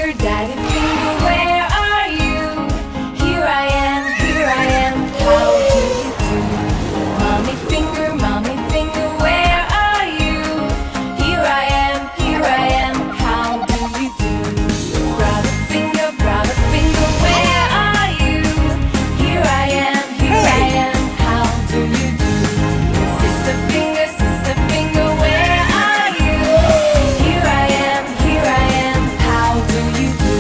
finger, daddy finger, where are you? Here I am, how do you do? Mommy finger, where are you? Here I am, how do you do? Brother finger, where are you? Here I am, how do you do? Sister finger, where are you? Here I am, how do you do?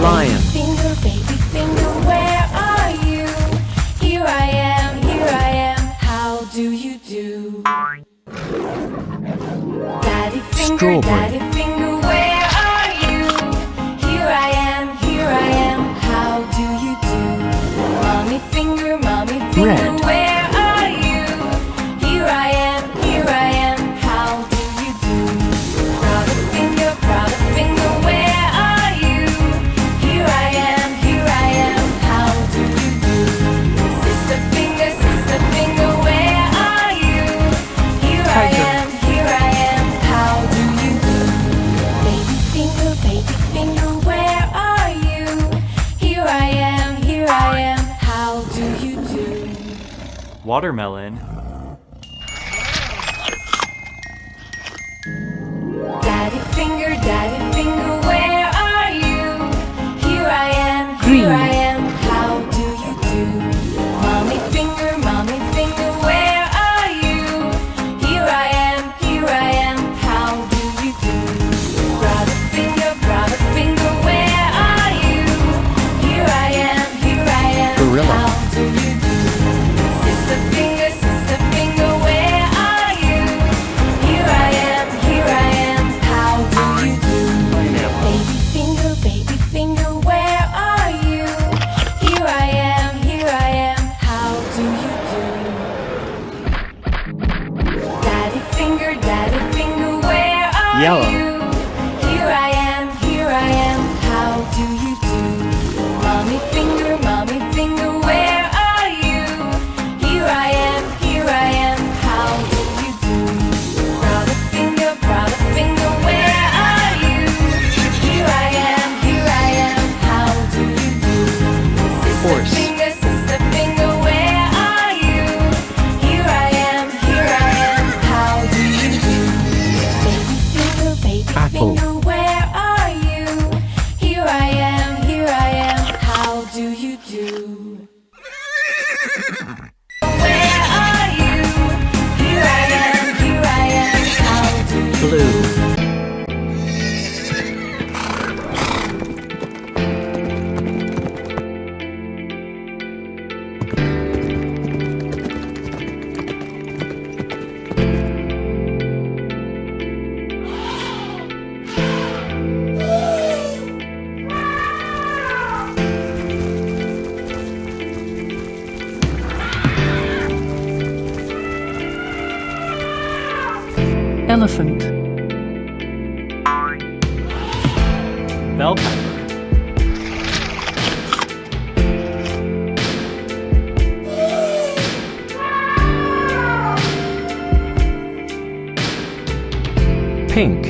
Lion. Finger, baby finger, where are you? Here I am, how do you do? Daddy finger, Strawberry. where are you? Here I am, how do you do? Mommy finger, Red. where are you? Here I am, how do you do? Brother finger, where are you? Here I am, how do you do? Sister finger, where are you? Here I am, how do you do? Baby finger, where are you? Here I am, how do you do? Watermelon. Daddy finger, where are you? Here I am, how do you do? Mommy finger, where are you? Here I am, how do you do? Brother finger, where are you? Here I am, Gorilla. how do you do? Sister finger, where are you? Here I am, how do you do? Baby finger, where are you? Here I am, how do you do? Daddy finger, where are Yellow. you? Here I am, how do you do? Mommy finger, where are you? Here I am, how do you do? Brother finger, where are you? Here I am, how do you do? Horse. Sister finger, where are you? Here I am, how do you do? Baby Apple. finger, where are you? Here I am, how do you do? Where are you? Here I am, how do you do? Blue. Elephant. Bell pepper. Pink.